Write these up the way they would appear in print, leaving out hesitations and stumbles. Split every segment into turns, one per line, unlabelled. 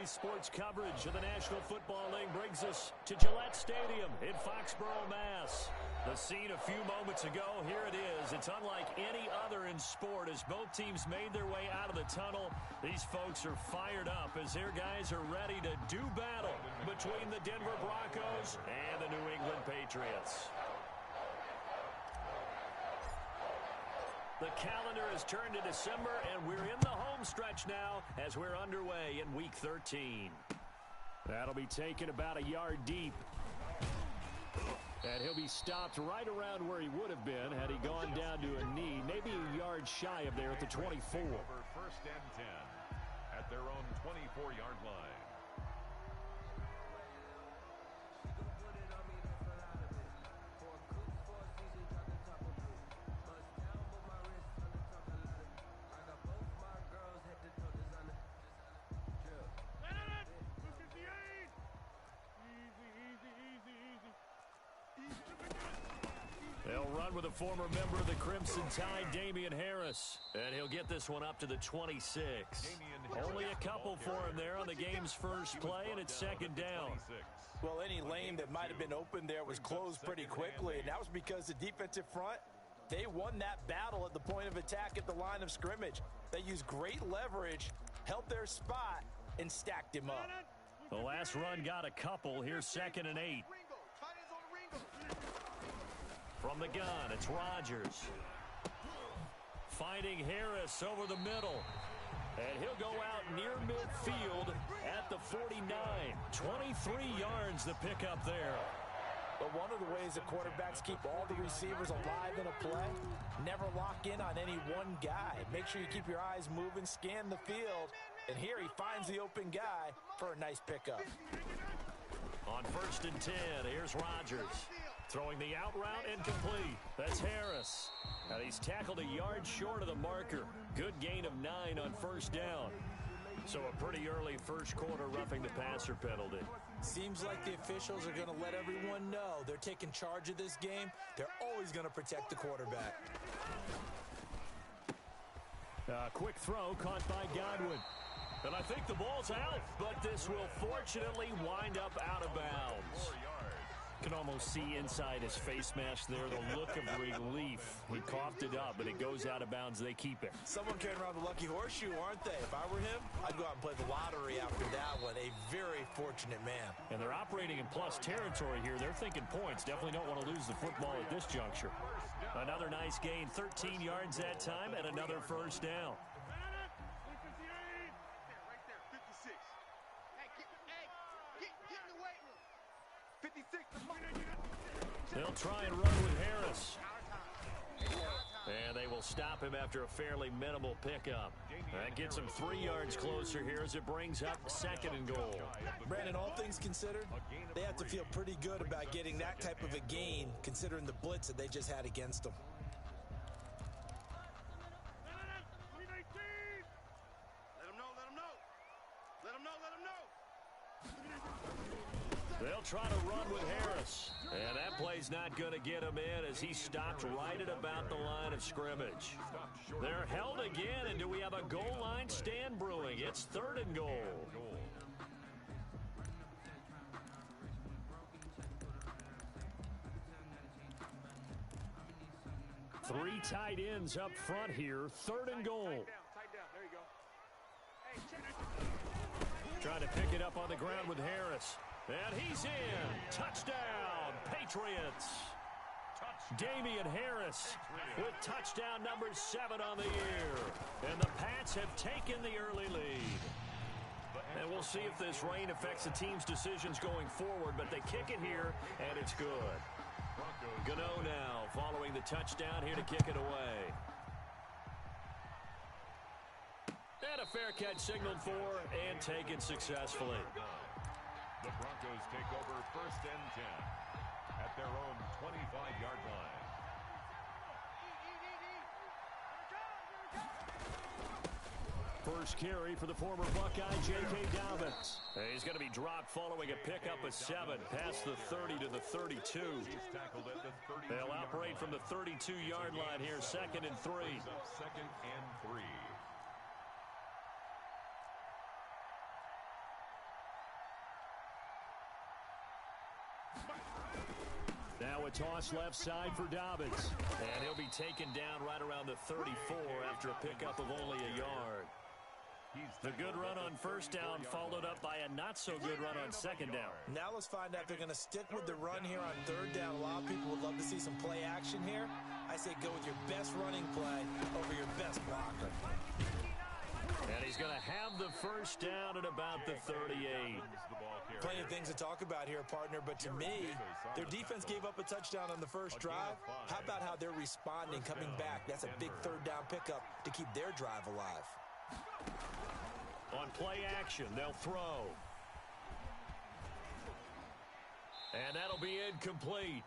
Today's sports coverage of the National Football League brings us to Gillette Stadium in Foxborough, Mass. The scene a few moments ago, here it is. It's unlike any other in sport as both teams made their way out of the tunnel. These folks are fired up as their guys are ready to do battle between the Denver Broncos and the New England Patriots. The calendar has turned to December, and we're in the home stretch now as we're underway in Week 13. That'll be taken about a yard deep. And he'll be stopped right around where he would have been had he gone down to a knee, maybe a yard shy of there at the 24.
First and 10 at their own 24-yard line.
They'll run with a former member of the Crimson Tide, Damian Harris. And he'll get this one up to the 26. Only a couple for him there on the game's first play, and it's second down.
Well, any lane that might have been open there was closed pretty quickly, and that was because the defensive front, they won that battle at the point of attack at the line of scrimmage. They used great leverage, held their spot, and stacked him up.
The last run got a couple. Here's 2nd and 8. From the gun, it's Rodgers. Finding Harris over the middle. And he'll go out near midfield at the 49. 23 yards to pick up there.
But one of the ways that quarterbacks keep all the receivers alive in a play, never lock in on any one guy. Make sure you keep your eyes moving, scan the field. And here he finds the open guy for a nice pickup.
On 1st and 10, here's Rodgers. Throwing the out route incomplete. That's Harris. Now he's tackled a yard short of the marker. Good gain of 9 on 1st down. So a pretty early first quarter roughing the passer penalty.
Seems like the officials are going to let everyone know they're taking charge of this game. They're always going to protect the quarterback.
Quick throw caught by Godwin. And I think the ball's out, but this will fortunately wind up out of bounds. Can almost see inside his face mask there the look of relief. He coughed it up, but it goes out of bounds. They keep it.
Someone carrying around the lucky horseshoe, aren't they? If I were him, I'd go out and play the lottery after that one. A very fortunate man.
And they're operating in plus territory here. They're thinking points. Definitely don't want to lose the football at this juncture. Another nice gain, 13 yards that time, and another first down. They'll try and run with Harris. And they will stop him after a fairly minimal pickup. That gets him 3 yards closer here as it brings up 2nd and goal.
Brandon, all things considered, they have to feel pretty good about getting that type of a gain considering the blitz that they just had against them.
They'll try to run with Harris. And that play's not going to get him in as he stopped right at about the line of scrimmage. They're held again, and do we have a goal line stand brewing? It's 3rd and goal. Three tight ends up front here. 3rd and goal. Trying to pick it up on the ground with Harris. And he's in. Touchdown, Patriots. Damian Harris with touchdown number 7 on the year. And the Pats have taken the early lead. And we'll see if this rain affects the team's decisions going forward, but they kick it here, and it's good. Gano now following the touchdown here to kick it away. And a fair catch signaled for and taken successfully.
The Broncos take over 1st and 10 at their own 25-yard line.
First carry for the former Buckeye, J.K. Dobbins. He's going to be dropped following a pickup of 7 past the 30 to the 32. They'll operate from the 32-yard line here, 2nd and 3.
2nd and 3.
toss left side for Dobbins. And he'll be taken down right around the 34 after a pickup of only a yard. The good run on first down followed up by a not-so-good run on second down.
Now let's find out if they're going to stick with the run here on third down. A lot of people would love to see some play action here. I say go with your best running play over your best blocker.
And he's going to have the first down at about the 38.
Plenty of things to talk about here, partner, but to me, their defense gave up a touchdown on the first drive. How about how they're responding, coming back? That's a big third down pickup to keep their drive alive.
On play action, they'll throw. And that'll be incomplete.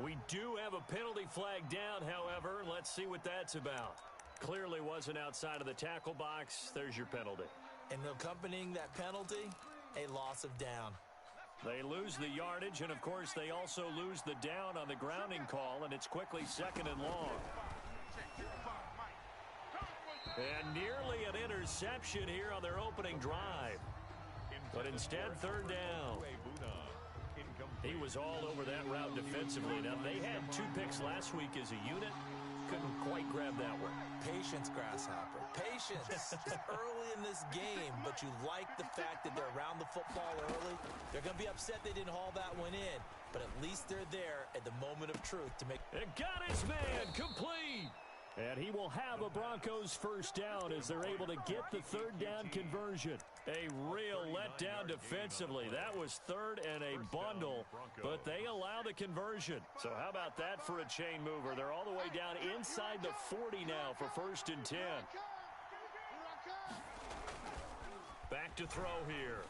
We do have a penalty flag down, however. Let's see what that's about. Clearly wasn't outside of the tackle box. There's your penalty.
And accompanying that penalty, a loss of down.
They lose the yardage, and, of course, they also lose the down on the grounding call, and it's quickly second and long. And nearly an interception here on their opening drive. But instead, third down. He was all over that route defensively. Now, they had 2 picks last week as a unit. Couldn't quite grab that one.
Patience, Grasshopper. Patience. It's early in this game, but you like the fact that they're around the football early. They're going to be upset they didn't haul that one in, but at least they're there at the moment of truth to make...
It got his man complete. And he will have a Broncos first down as they're able to get the third down conversion. A real letdown defensively. That was third and a bundle, but they allow the conversion. So how about that for a chain mover? They're all the way down inside the 40 now for first and 10. Back to throw here.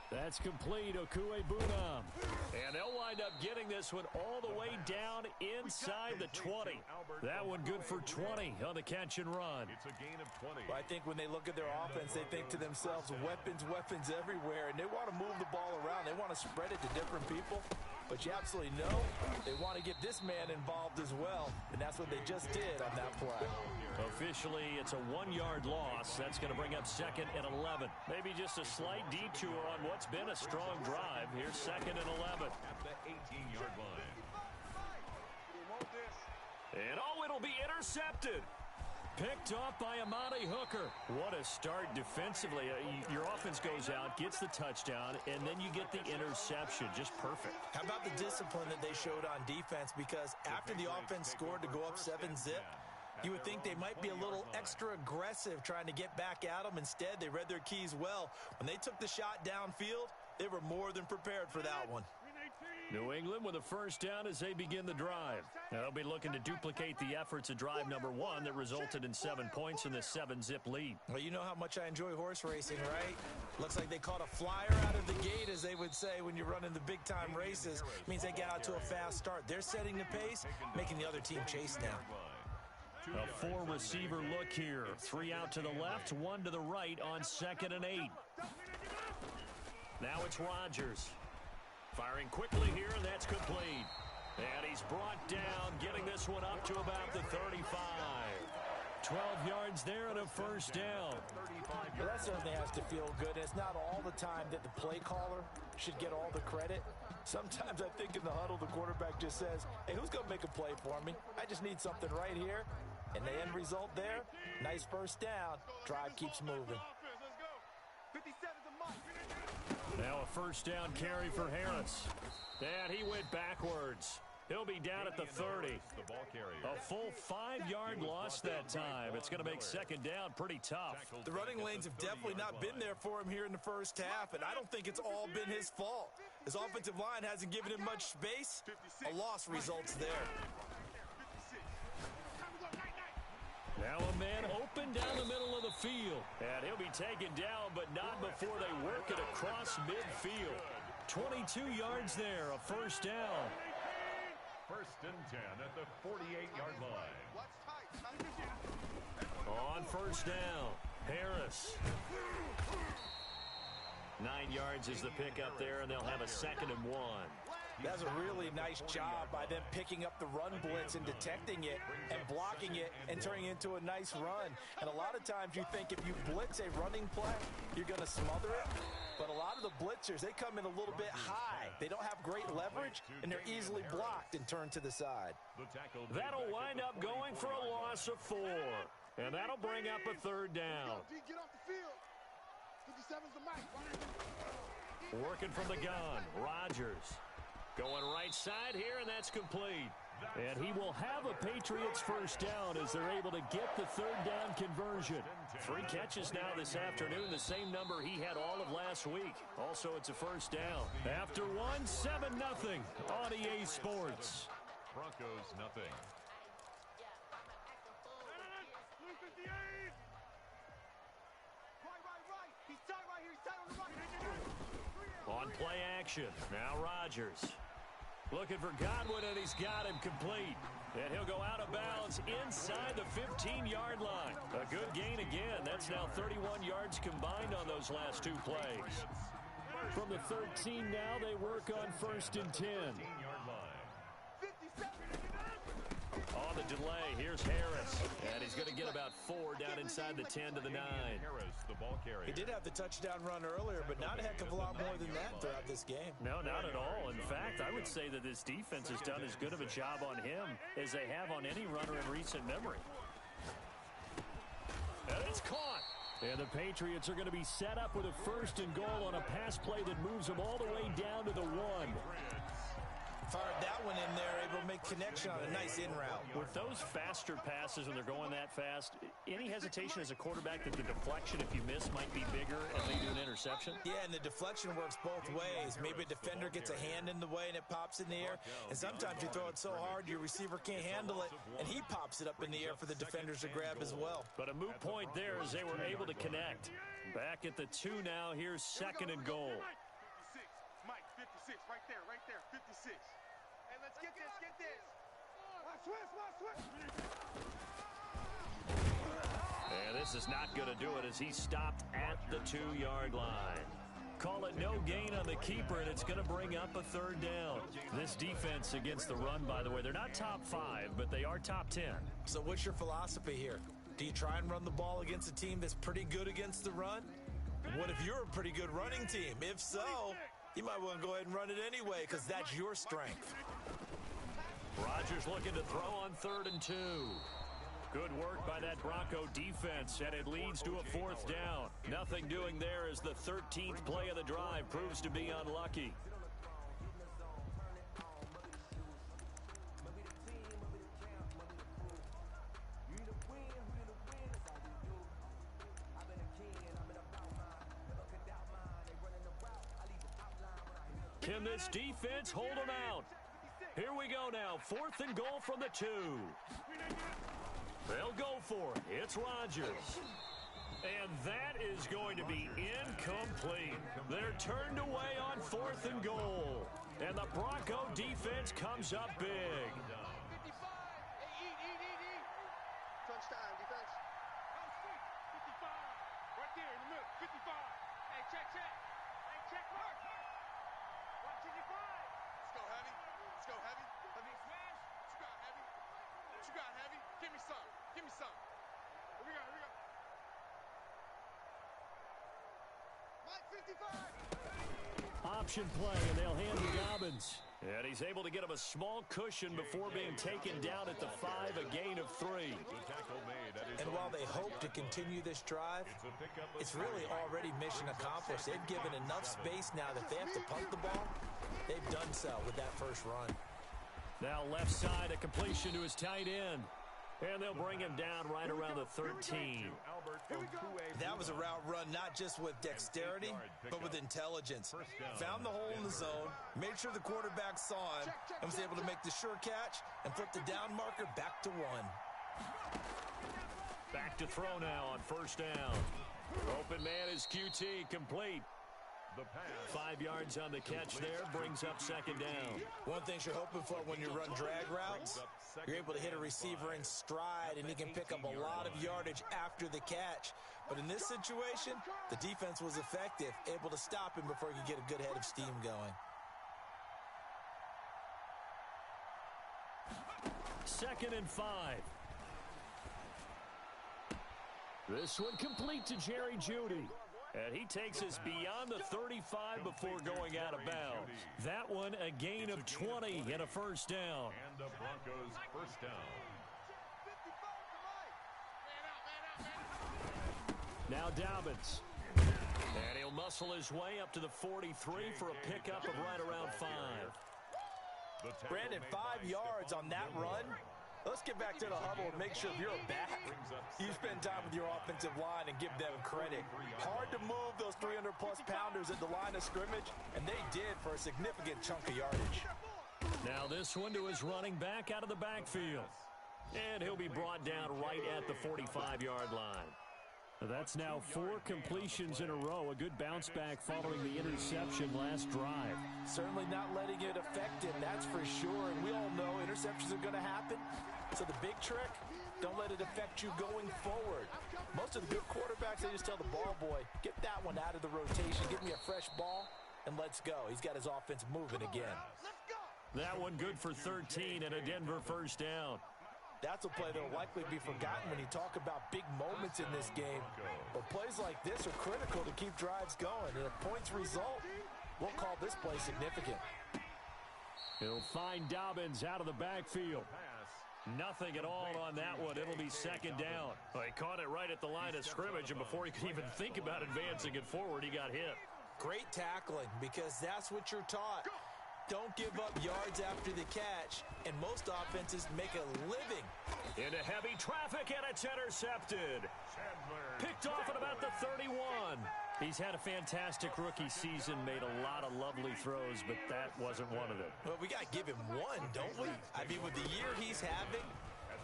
That's complete, Okuebunam. And they'll wind up getting this one all the way down inside the 20. That one good for 20 on the catch and run.
It's a gain of 20.
Well, I think when they look at their offense, they think to themselves, weapons, weapons everywhere. And they want to move the ball around. They want to spread it to different people. But you absolutely know they want to get this man involved as well. And that's what they just did on that play.
Officially, it's a 1-yard loss. That's going to bring up second and 11. Maybe just a slight detour on what's been a strong drive. Here's second and 11.
At the 18-yard line.
And it'll be intercepted. Picked off by Amani Hooker. What a start defensively. Your offense goes out, gets the touchdown, and then you get the interception. Just perfect.
How about the discipline that they showed on defense? Because after the offense scored to go up 7-zip, you would think they might be a little extra aggressive trying to get back at them. Instead, they read their keys well. When they took the shot downfield, they were more than prepared for that one.
New England with a first down as they begin the drive. They'll be looking to duplicate the efforts of drive number 1 that resulted in 7 points in the 7-zip lead.
Well, you know how much I enjoy horse racing, right? Looks like they caught a flyer out of the gate, as they would say when you're running the big-time races. It means they get out to a fast start. They're setting the pace, making the other team chase now.
A 4-receiver look here. 3 out to the left, 1 to the right on second and 8. Now it's Rodgers. Firing quickly here, and that's complete. And he's brought down, getting this one up to about the 35. 12 yards there and a first down.
Well, that certainly has to feel good. It's not all the time that the play caller should get all the credit. Sometimes I think in the huddle, the quarterback just says, hey, who's going to make a play for me? I just need something right here. And the end result there, nice first down. Drive keeps moving.
Now a first down carry for Harris. And he went backwards. He'll be down at the 30. A full 5-yard loss that time. It's going to make second down pretty tough.
The running lanes have definitely not been there for him here in the first half, and I don't think it's all been his fault. His offensive line hasn't given him much space. A loss results there.
Now a man open down the middle of the field. And he'll be taken down, but not before they work it across midfield. 22 yards there, a first down.
First and 10 at the 48-yard line.
On first down, Harris. 9 yards is the pickup there, and they'll have a second and 1.
That's a really nice job by them picking up the run blitz and detecting it and blocking it and turning it into a nice run. And a lot of times you think if you blitz a running play, you're going to smother it. But a lot of the blitzers, they come in a little bit high. They don't have great leverage, and they're easily blocked and turned to the side.
That'll wind up going for a loss of 4. And that'll bring up a third down.
Get off the field. 57's the mic.
Working from the gun, Rodgers. Going right side here, and that's complete. And he will have a Patriots first down as they're able to get the third down conversion. 3 catches now this afternoon, the same number he had all of last week. Also, it's a first down. After 1, 7-0 on EA Sports.
Broncos nothing.
On play action, now Rodgers. Looking for Godwin, and he's got him complete. And he'll go out of bounds inside the 15-yard line. A good gain again. That's now 31 yards combined on those last 2 plays. From the 13 now, they work on 1st and 10. On the delay, here's Harris. And he's going to get about 4 down inside the 10 to the 9.
He did have the touchdown run earlier, but not a heck of a lot more than that throughout this game.
No, not at all. In fact, I would say that this defense has done as good of a job on him as they have on any runner in recent memory. And it's caught. And the Patriots are going to be set up with a 1st and goal on a pass play that moves them all the way down to the 1.
Fired that one in there, able to make connection on a nice in route.
With those faster passes when they're going that fast, any hesitation as a quarterback that the deflection, if you miss, might be bigger and lead to an interception?
Yeah, and the deflection works both ways. Maybe a defender gets a hand in the way and it pops in the air. And sometimes you throw it so hard your receiver can't handle it, and he pops it up in the air for the defenders to grab as well.
But a moot point there as they were able to connect. Back at the 2 now, here's 2nd and goal.
56, Mike, 56, right there, 56. Hey, let's get this. Watch
And this is not going to do it as he stopped at the 2-yard line. Call it no gain on the keeper, and it's going to bring up a 3rd down. This defense against the run, by the way, they're not top 5, but they are top 10.
So what's your philosophy here? Do you try and run the ball against a team that's pretty good against the run? What if you're a pretty good running team? If so, you might want to go ahead and run it anyway because that's your strength.
Rodgers looking to throw on 3rd and 2. Good work by that Bronco defense, and it leads to a 4th down. Nothing doing there as the 13th play of the drive proves to be unlucky. Can this defense hold them out? Here we go now. 4th and goal from the 2. They'll go for it. It's Rodgers. And that is going to be incomplete. They're turned away on 4th and goal. And the Bronco defense comes up big.
55. Hey, eat. Crunch time, defense. 55. Right there in the middle. 55. Hey, check. Hey, check mark. 155. Let's go, heavy. Heavy smash. What you got, heavy? Give me some. Here we go. Mike, 55.
Option play, and they'll hand to Dobbins. And he's able to get him a small cushion before being taken down at the 5, a gain of 3.
And while they hope to continue this drive, it's really already mission accomplished. They've given enough space now that if they have to punt the ball, they've done so with that first run.
Now left side, a completion to his tight end. And they'll bring him down right around the 13.
That was a route run not just with dexterity, but with intelligence. Found the hole in the zone, made sure the quarterback saw him, and was able to make the sure catch and flip the down marker back to 1.
Back to throw now on 1st down. Open man is QT, complete. 5 yards on the catch there, brings up 2nd down.
One thing you're hoping for when you run drag routes, you're able to hit a receiver in stride, and he can pick up a lot of yardage after the catch. But in this situation, the defense was effective, able to stop him before he could get a good head of steam going.
2nd and 5. This one complete to Jerry Jeudy. And he takes us beyond the 35 before going out of bounds. That one a gain of 20 and a first down.
And the Broncos first down.
Now Dobbins. And he'll muscle his way up to the 43 for a pickup of right around 5.
Brandon, 5 yards on that run. Let's get back to the huddle and make sure if you're a back, you spend time with your offensive line and give them credit. Hard to move those 300-plus pounders at the line of scrimmage, and they did for a significant chunk of yardage.
Now this one to his running back out of the backfield. And he'll be brought down right at the 45-yard line. That's now 4 completions in a row. A good bounce back following the interception last drive.
Certainly not letting it affect him, that's for sure. And we all know interceptions are going to happen. So the big trick, don't let it affect you going forward. Most of the good quarterbacks, they just tell the ball boy, get that one out of the rotation, give me a fresh ball, and let's go. He's got his offense moving again.
That one good for 13 and a Denver first down.
That's a play that will likely be forgotten when you talk about big moments in this game. But plays like this are critical to keep drives going. And if points result, we'll call this play significant.
He'll find Dobbins out of the backfield. Nothing at all on that one. It'll be 2nd down. Well, he caught it right at the line of scrimmage, and before he could even think about advancing it forward, he got hit.
Great tackling, because that's what you're taught. Don't give up yards after the catch, and most offenses make a living.
Into heavy traffic, and it's intercepted. Picked off at about the 31. He's had a fantastic rookie season, made a lot of lovely throws, but that wasn't one of them.
Well, we got to give him one, don't we? I mean, with the year he's having,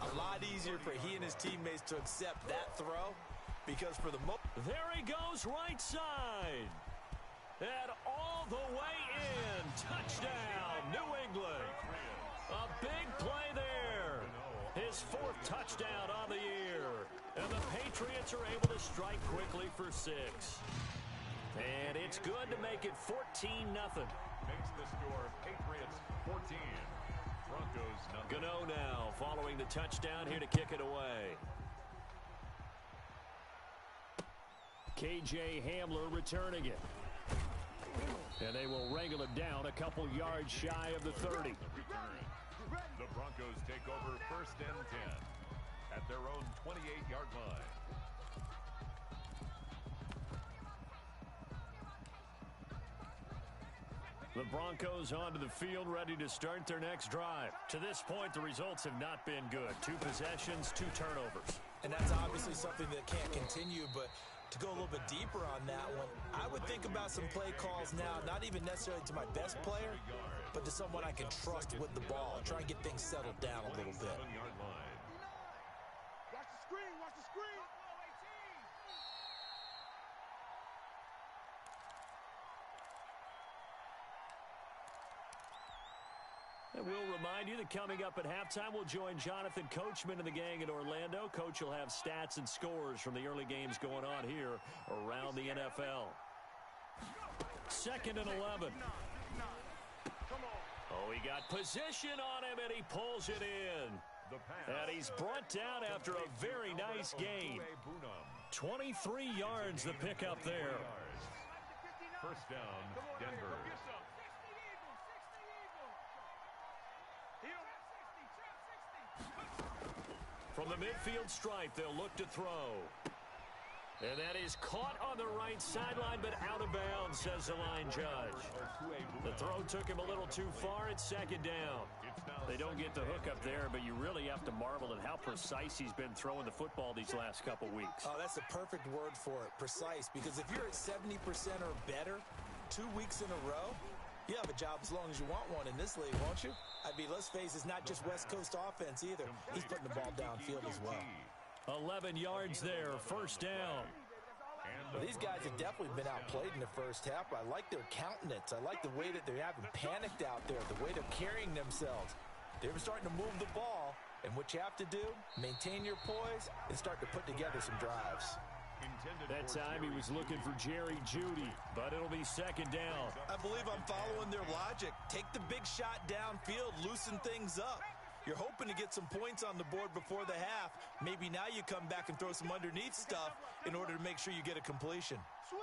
a lot easier for he and his teammates to accept that throw, because for the most...
There he goes, right side. And all the way in. Touchdown, New England. A big play there. His 4th touchdown on the year. And the Patriots are able to strike quickly for 6. And it's good to make it 14-0.
Makes the score Patriots 14. Broncos nothing.
Gano now following the touchdown here to kick it away. KJ Hamler returning it. And they will wrangle it down a couple yards shy of the 30.
The Broncos take over 1st and 10 at their own 28-yard line.
The Broncos onto the field, ready to start their next drive. To this point, the results have not been good. 2 possessions, 2 turnovers.
And that's obviously something that can't continue, but to go a little bit deeper on that one, I would think about some play calls now, not even necessarily to my best player, but to someone I can trust with the ball and try and get things settled down a little bit.
Watch the screen, watch the screen.
And we'll remind you that coming up at halftime, we'll join Jonathan Coachman and the gang in Orlando. Coach will have stats and scores from the early games going on here around the NFL. 2nd and 11. Oh, he got position on him, and he pulls it in. And he's brought down after a very nice gain. 23 yards the pickup there.
First down, Denver.
From the midfield stripe, they'll look to throw. And that is caught on the right sideline, but out of bounds, says the line judge. The throw took him a little too far. It's 2nd down. They don't get the hook up there, but you really have to marvel at how precise he's been throwing the football these last couple weeks.
Oh, that's the perfect word for it, precise, because if you're at 70% or better 2 weeks in a row, you have a job as long as you want one in this league, won't you? I mean, let's face it, it's not just West Coast offense either. He's putting the ball downfield as well.
11 yards there, first down.
Well, these guys have definitely been outplayed in the first half. I like their countenance. I like the way that they haven't panicked out there, the way they're carrying themselves. They're starting to move the ball, and what you have to do, maintain your poise and start to put together some drives.
That time he was looking for Jerry Jeudy, but it'll be 2nd down.
I believe I'm following their logic. Take the big shot downfield, loosen things up. You're hoping to get some points on the board before the half. Maybe now you come back and throw some underneath stuff in order to make sure you get a completion.
Switch.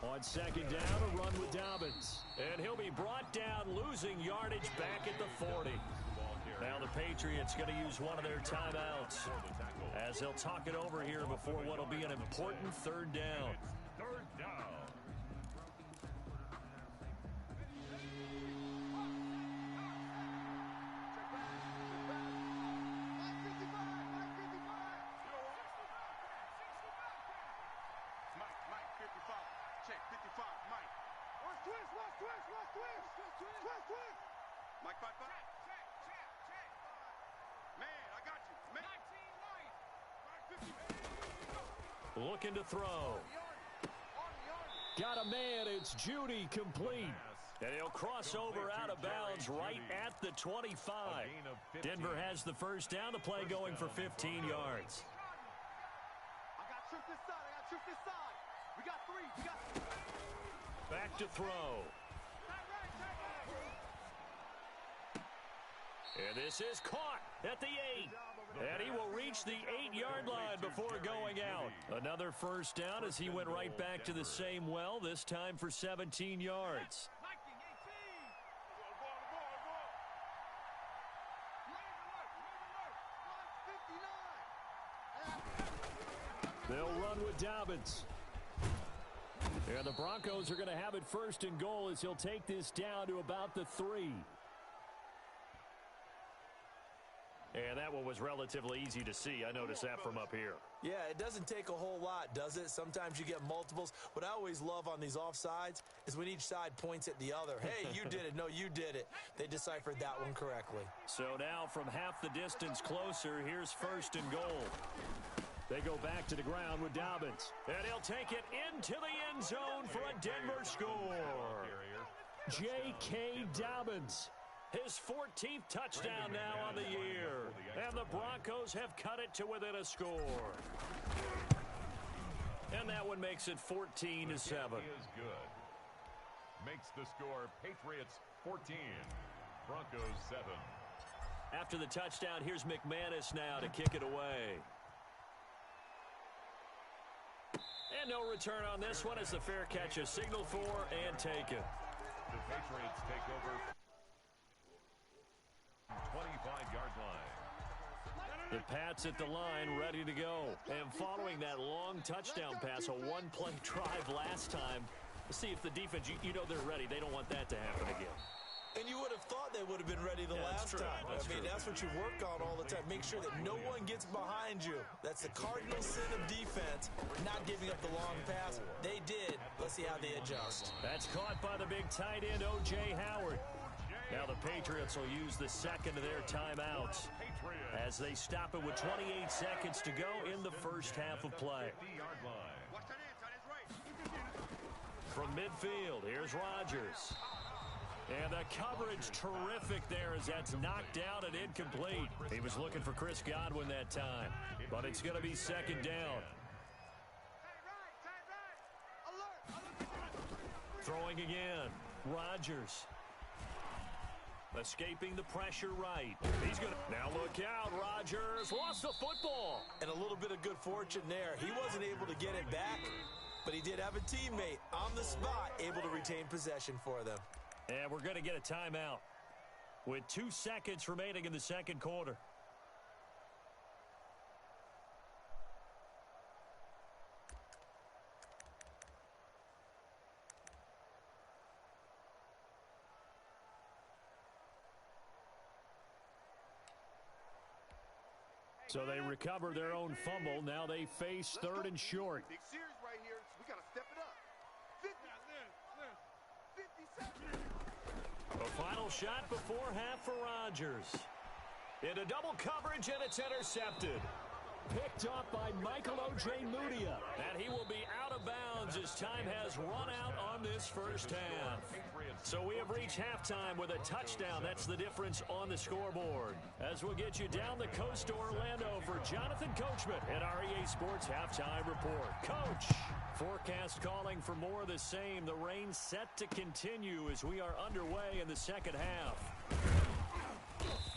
On second down, a run with Dobbins. And he'll be brought down, losing yardage back at the 40. Now the Patriots going to use one of their timeouts as they'll talk it over here before what will be an important third down.
Third down.
Mike, 55. Check, 55, Mike. Watch twist. Mike, 5-5. Check. Man, I got you. Man. 19, Mike.
Looking to throw. Got a man. It's Judy, complete. And he'll cross over out of bounds right at the 25. Denver has the first down. The play going for 15 yards.
I got trick this side. We got 3.
Back to throw. And this is caught at the 8. And he will reach the 8-yard line before going out. Another first down as he went right back to the same well, this time for 17 yards. They'll run with Dobbins. And the Broncos are going to have it first and goal as he'll take this down to about the 3. And that one was relatively easy to see. I noticed that from up here.
Yeah, it doesn't take a whole lot, does it? Sometimes you get multiples. What I always love on these offsides is when each side points at the other. Hey, you did it. No, you did it. They deciphered that one correctly.
So now from half the distance closer, here's first and goal. They go back to the ground with Dobbins. And he'll take it into the end zone for a Denver score. J.K. Dobbins. His 14th touchdown now on the year. And the Broncos have cut it to within a score. And that one makes it 14-7.
He is good. Makes the score Patriots 14, Broncos 7.
After the touchdown, here's McManus now to kick it away. And no return on this one as the fair catch is signaled for and taken.
The Patriots take over 25-yard line.
The Pats at the line, ready to go. And following that long touchdown pass, a one-play drive last time. Let's see if the defense, you know they're ready. They don't want that to happen again.
And you would have thought they would have been ready the last time. That's what you work on all the time. Make sure that no one gets behind you. That's the cardinal sin of defense, not giving up the long pass. They did. Let's see how they adjust.
That's caught by the big tight end, O.J. Howard. Now the Patriots will use the second of their timeouts as they stop it with 28 seconds to go in the first half of play. From midfield, here's Rodgers. And the coverage terrific there as that's knocked down and incomplete. He was looking for Chris Godwin that time, but it's going to be second down. Throwing again, Rodgers. Escaping the pressure right. He's going to... Now look out, Rodgers lost the football.
And a little bit of good fortune there. He wasn't able to get it back, but he did have a teammate on the spot able to retain possession for them.
And we're going to get a timeout with 2 seconds remaining in the second quarter. So they recover their own fumble. Now they face third and short.
Big series right here. We got to step it up. 50 seconds.
A final shot before half for Rodgers. Into double coverage, and it's intercepted. Picked up by Michael O.J. Mudia. And he will be out of bounds as time has run out on this first half. So we have reached halftime with a touchdown. That's the difference on the scoreboard. As we'll get you down the coast to Orlando for Jonathan Coachman at our EA Sports Halftime Report. Coach, Forecast calling for more of the same. The rain set to continue as we are underway in the second half.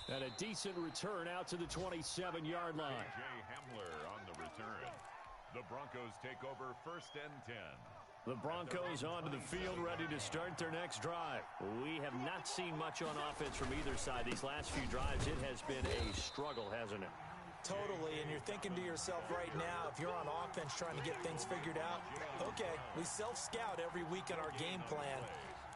And a decent return out to the 27-yard line.
Jay Hamler on the return. The Broncos take over 1st and 10.
The Broncos onto the field, ready to start their next drive. We have not seen much on offense from either side. These last few drives, it has been a struggle, hasn't it?
Totally, and you're thinking to yourself right now, if you're on offense trying to get things figured out, okay, we self-scout every week in our game plan.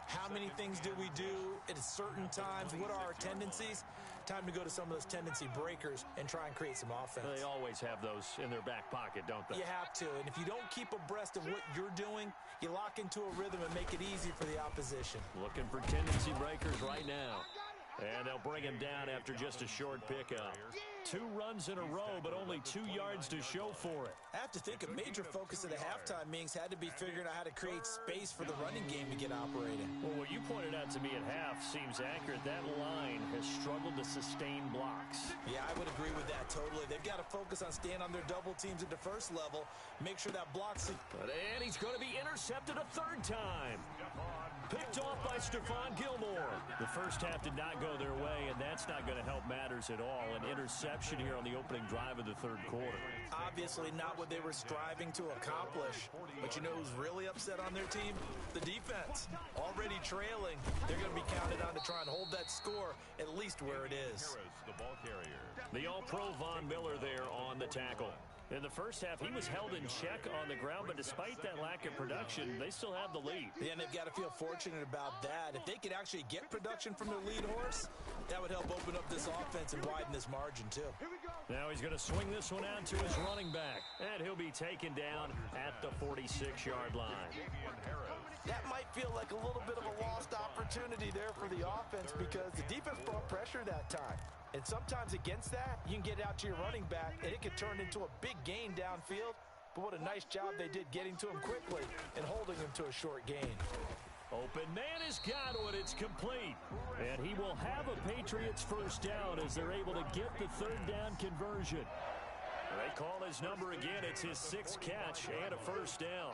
How many things do we do at certain times? What are our tendencies? Time to go to some of those tendency breakers and try and create some offense.
They always have those in their back pocket, don't they?
You have to, and if you don't keep abreast of what you're doing, you lock into a rhythm and make it easy for the opposition.
Looking for tendency breakers right now. And they'll bring him down after just a short pickup. 2 runs in a row, but only 2 yards to show for it.
I have to think a major focus of the halftime meetings had to be figuring out how to create space for the running game to get operating.
Well, what you pointed out to me at half seems accurate. That line has struggled to sustain blocks.
Yeah, I would agree with that totally. They've got to focus on staying on their double teams at the first level, make sure that blocks.
And he's going to be intercepted a 3rd time. Picked off by Stephon Gilmore. The first half did not go their way, and that's not going to help matters at all. An interception here on the opening drive of the 3rd quarter.
Obviously not what they were striving to accomplish. But you know who's really upset on their team? The defense. Already trailing. They're going to be counted on to try and hold that score at least where it is.
The ball carrier.
The All-Pro Von Miller there on the tackle. In the first half, he was held in check on the ground, but despite that lack of production, they still have the lead.
Yeah, and they've got to feel fortunate about that. If they could actually get production from their lead horse, that would help open up this offense and widen this margin, too.
Now he's going to swing this one out to his running back, and he'll be taken down at the 46-yard line.
That might feel like a little bit of a lost opportunity there for the offense because the defense brought pressure that time. And sometimes against that, you can get out to your running back, and it could turn into a big gain downfield. But what a nice job they did getting to him quickly and holding him to a short gain.
Open man has got it. It's complete. And he will have a Patriots first down as they're able to get the 3rd down conversion. They call his number again. It's his 6th catch and a first down.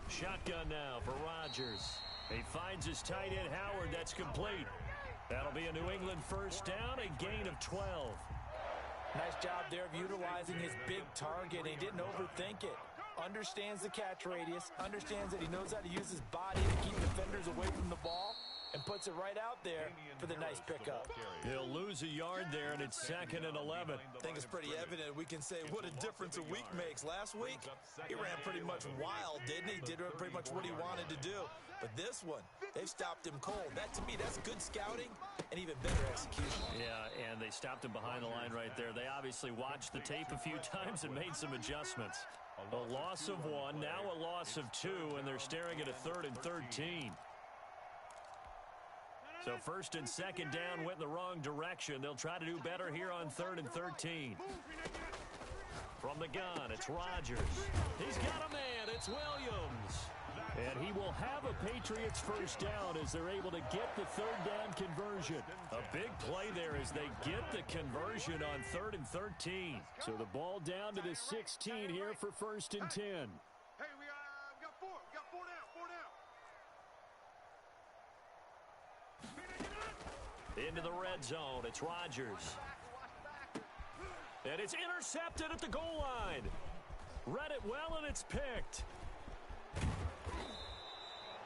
Shotgun now for Rodgers. He finds his tight end Howard. That's complete. That'll be a New England first down, a gain of 12.
Nice job there of utilizing his big target. He didn't overthink it. Understands the catch radius. Understands that he knows how to use his body to keep defenders away from the ball. And puts it right out there for the nice pickup.
He'll lose a yard there, and it's 2nd and 11.
I think it's pretty evident. We can say what a difference a week makes. Last week, he ran pretty much wild, didn't he? Did pretty much what he wanted to do. But this one, they've stopped him cold. That, to me, that's good scouting and even better execution.
Yeah, and they stopped him behind the line right there. They obviously watched the tape a few times and made some adjustments. A loss of 1, now a loss of 2, and they're staring at a 3rd and 13. So 1st and 2nd down went in the wrong direction. They'll try to do better here on 3rd and 13. From the gun, it's Rodgers. He's got a man. It's Williams. And he will have a Patriots first down as they're able to get the 3rd down conversion. A big play there as they get the conversion on 3rd and 13. So the ball down to the 16 here for 1st and 10.
Hey, we got 4. We got 4 down. 4 down.
Into the red zone, it's Rodgers. And it's intercepted at the goal line. Read it well, and it's picked.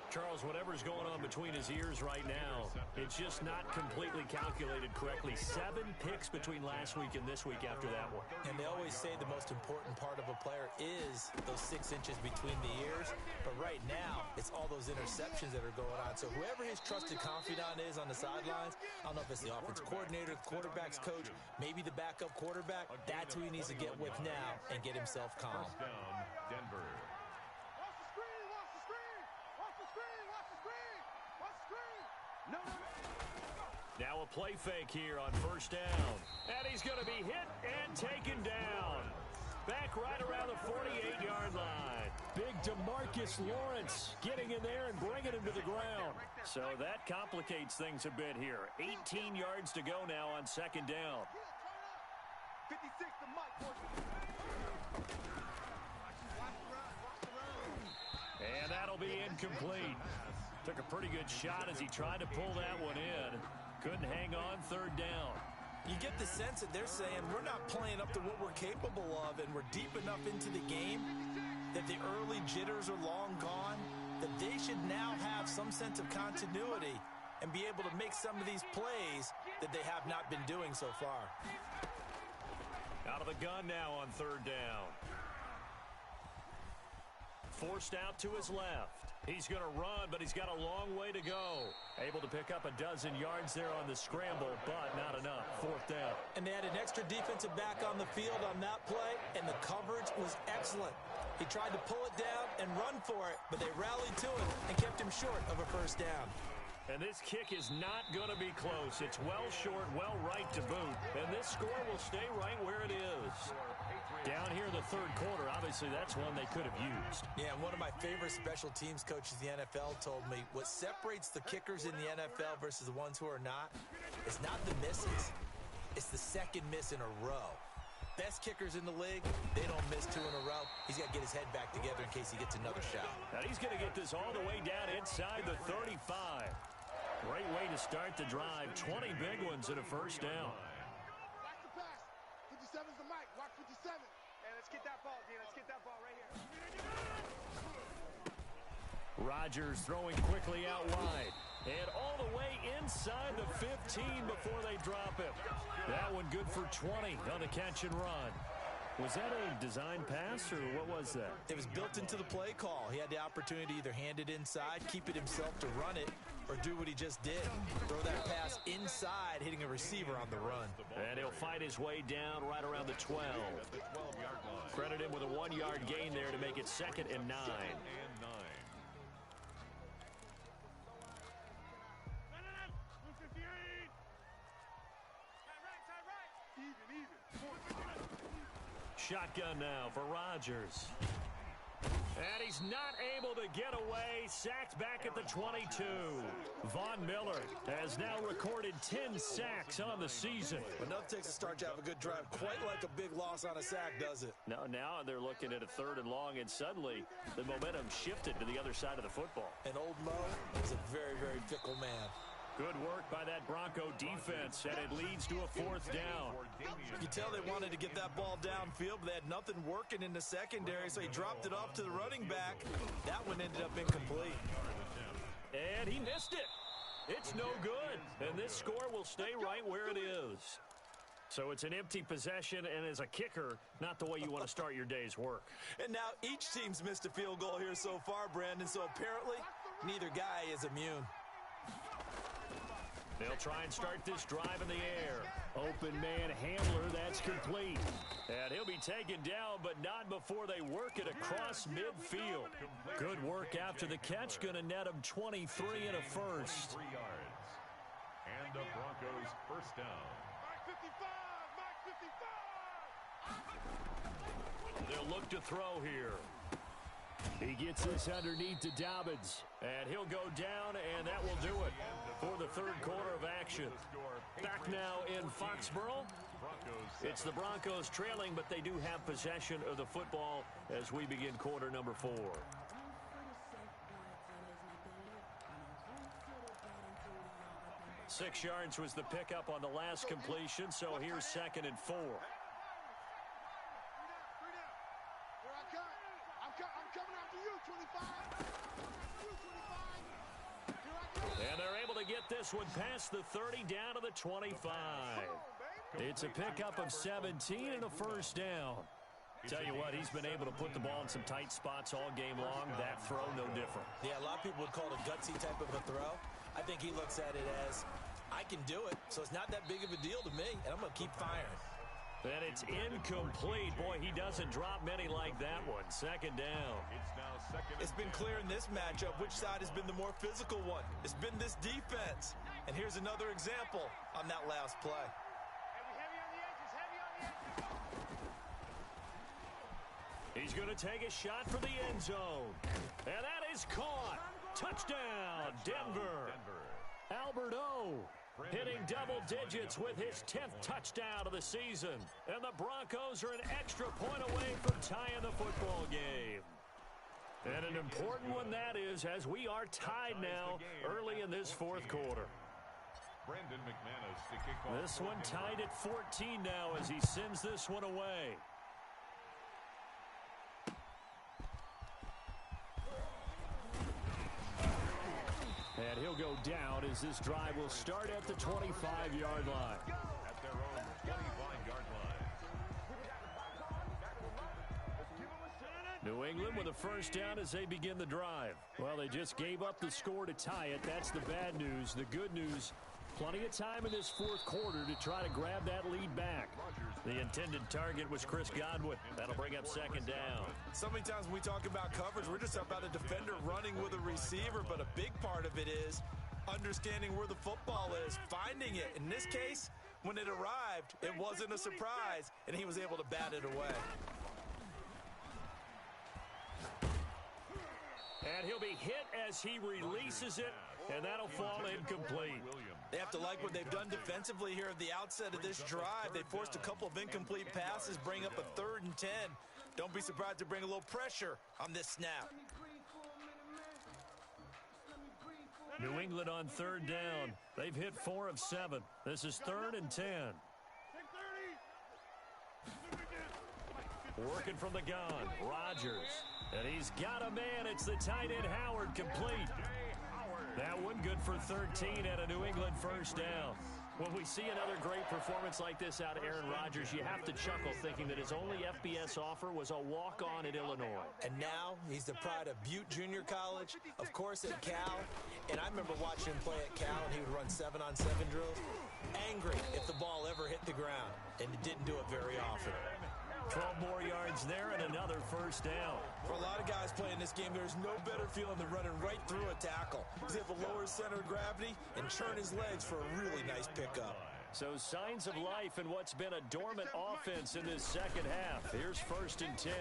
Charles, whatever's going on between his ears right now, it's just not completely calculated correctly. 7 picks between last week and this week after that one.
And they always say the most important part of a player is those 6 inches between the ears. But right now, it's all those interceptions that are going on. So whoever his trusted confidant is on the sidelines, I don't know if it's the offense coordinator, the quarterback's coach, maybe the backup quarterback, that's who he needs to get with now and get himself calm.
First down, Denver.
Now a play fake here on first down. And he's going to be hit and taken down. Back right around the 48-yard line. Big DeMarcus Lawrence getting in there and bringing him to the ground. So that complicates things a bit here. 18 yards to go now on second down.
56 to Mike, boys. Watch the run.
And that'll be incomplete. Took a pretty good shot as he tried to pull that one in. Couldn't hang on third down.
You get the sense that they're saying we're not playing up to what we're capable of, and we're deep enough into the game that the early jitters are long gone, that they should now have some sense of continuity and be able to make some of these plays that they have not been doing so far.
Out of the gun now on third down. Forced out to his left. He's going to run, but he's got a long way to go. Able to pick up a dozen yards there on the scramble, but not enough. Fourth down.
And they had an extra defensive back on the field on that play, and the coverage was excellent. He tried to pull it down and run for it, but they rallied to it and kept him short of a first down.
And this kick is not going to be close. It's well short, well right to boot. And this score will stay right where it is. Down here in the third quarter, obviously that's one they could have used.
Yeah, and one of my favorite special teams coaches in the NFL told me what separates the kickers in the NFL versus the ones who are not is not the misses. It's the second miss in a row. Best kickers in the league, they don't miss two in a row. He's got to get his head back together in case he gets another shot.
Now he's going to get this all the way down inside the 35. Great way to start the drive. 20 big ones and a first down.
Watch the pass. 57's the mic. Watch 57. Hey, let's get that ball, D. Let's get that ball right here.
Rodgers throwing quickly out wide. And all the way inside the 15 before they drop him. That one good for 20 on the catch and run. Was that a design pass, or what was that?
It was built into the play call. He had the opportunity to either hand it inside, keep it himself to run it, or do what he just did. Throw that pass inside, hitting a receiver on the run.
And he'll fight his way down right around the 12. Credit him with a 1-yard gain there to make it 2nd and 9. Shotgun now for Rodgers. And he's not able to get away. Sacked back at the 22. Von Miller has now recorded 10 sacks on the season.
Enough takes a start to have a good drive. Quite like a big loss on a sack, does it?
Now they're looking at a 3rd and long, and suddenly the momentum shifted to the other side of the football.
And old Mo is a very, very fickle man.
Good work by that Bronco defense, and it leads to a 4th down.
You can tell they wanted to get that ball downfield, but they had nothing working in the secondary, so he dropped it off to the running back. That one ended up incomplete.
And he missed it. It's no good, and this score will stay right where it is. So it's an empty possession, and as a kicker, not the way you want to start your day's work.
And now each team's missed a field goal here so far, Brandon, so apparently neither guy is immune.
They'll try and start this drive in the air. Open man handler, that's complete. And he'll be taken down, but not before they work it across midfield. Good work after the catch, going to net him 23 and a first.
3 yards. And the Broncos first down.
Mike 55! Mike 55!
They'll look to throw here. He gets this underneath to Dobbins, and he'll go down, and that will do it for the third quarter of action. Back now in Foxborough. It's the Broncos trailing, but they do have possession of the football as we begin quarter number 4. 6 yards was the pickup on the last completion, so here's 2nd and 4. And they're able to get this one past the 30 down to the 25. It's a pickup of 17 and a first down. Tell you what, he's been able to put the ball in some tight spots all game long. That throw, no different.
Yeah, a lot of people would call it a gutsy type of a throw. I think he looks at it as, I can do it, so it's not that big of a deal to me, and I'm going to keep firing.
And it's incomplete. Boy, he doesn't drop many like that one. 2nd down.
It's now 2nd.
It's been clear in this matchup which side has been the more physical one. It's been this defense. And here's another example on that last play.
Heavy on the edges, heavy on the edges.
He's going to take a shot for the end zone. And that is caught. Touchdown, Denver. Albert O hitting double digits with his 10th touchdown of the season. And the Broncos are an extra point away from tying the football game. And an important one that is, as we are tied now early in this fourth quarter. This one tied at 14 now as he sends this one away. And he'll go down as this drive will start at the 25-yard line.
At their own 25-yard line.
New England with a first down as they begin the drive. Well, they just gave up the score to tie it. That's the bad news. The good news, plenty of time in this fourth quarter to try to grab that lead back. The intended target was Chris Godwin. That'll bring up second down.
So many times when we talk about coverage, we're just about a defender running with a receiver, but a big part of it is understanding where the football is, finding it. In this case, when it arrived, it wasn't a surprise, and he was able to bat it away.
And he'll be hit as he releases it, and that'll fall incomplete.
They have to like what they've done defensively here at the outset of this drive. They forced a couple of incomplete passes, bring up a 3rd and 10. Don't be surprised to bring a little pressure on this snap.
New England on 3rd down. They've hit 4 of 7. This is 3rd and 10. Working from the gun, Rodgers. And he's got a man. It's the tight end Howard, complete. That one good for 13 at a New England first down. When we see another great performance like this out of Aaron Rodgers, you have to chuckle thinking that his only FBS offer was a walk-on at Illinois.
And now he's the pride of Butte Junior College, of course at Cal. And I remember watching him play at Cal, and he would run 7-on-7 drills. Angry if the ball ever hit the ground, and it didn't do it very often.
12 more yards there and another first down.
For a lot of guys playing this game, there's no better feeling than running right through a tackle. He's able to lower his center of gravity and churn his legs for a really nice pickup.
So signs of life in what's been a dormant offense in this second half. Here's 1st and 10.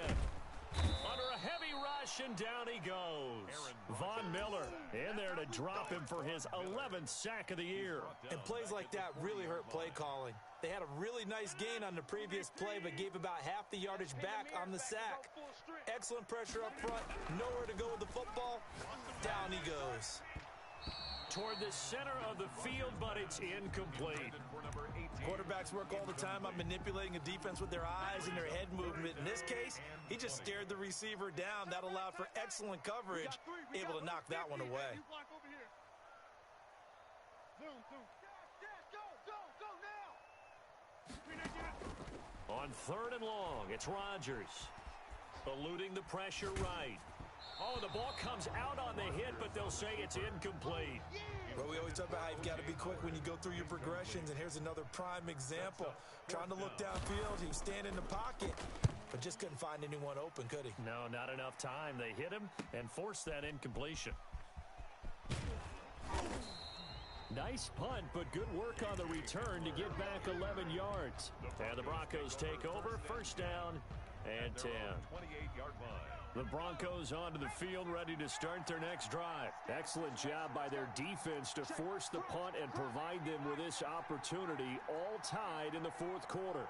Under a heavy rush, and down he goes. Von Miller in there to drop him for his 11th sack of the year.
And plays like that really hurt play calling. They had a really nice gain on the previous play, but gave about half the yardage back on the sack. Excellent pressure up front, nowhere to go with the football. Down he goes.
Toward the center of the field, but it's incomplete.
Quarterbacks work all the time on manipulating a defense with their eyes and their head movement. In this case, he just stared the receiver down. That allowed for excellent coverage, able to knock that one away.
On 3rd and long, it's Rodgers. Eluding the pressure right. Oh, the ball comes out on the hit, but they'll say it's incomplete.
Well, we always talk about how you've got to be quick when you go through your progressions, and here's another prime example. Trying to look downfield, he was standing in the pocket, but just couldn't find anyone open, could he?
No, not enough time. They hit him and forced that incompletion. Nice punt, but good work on the return to get back 11 yards. And the Broncos take over, first down and 10.
28-yard line.
The Broncos onto the field, ready to start their next drive. Excellent job by their defense to force the punt and provide them with this opportunity, all tied in the fourth quarter.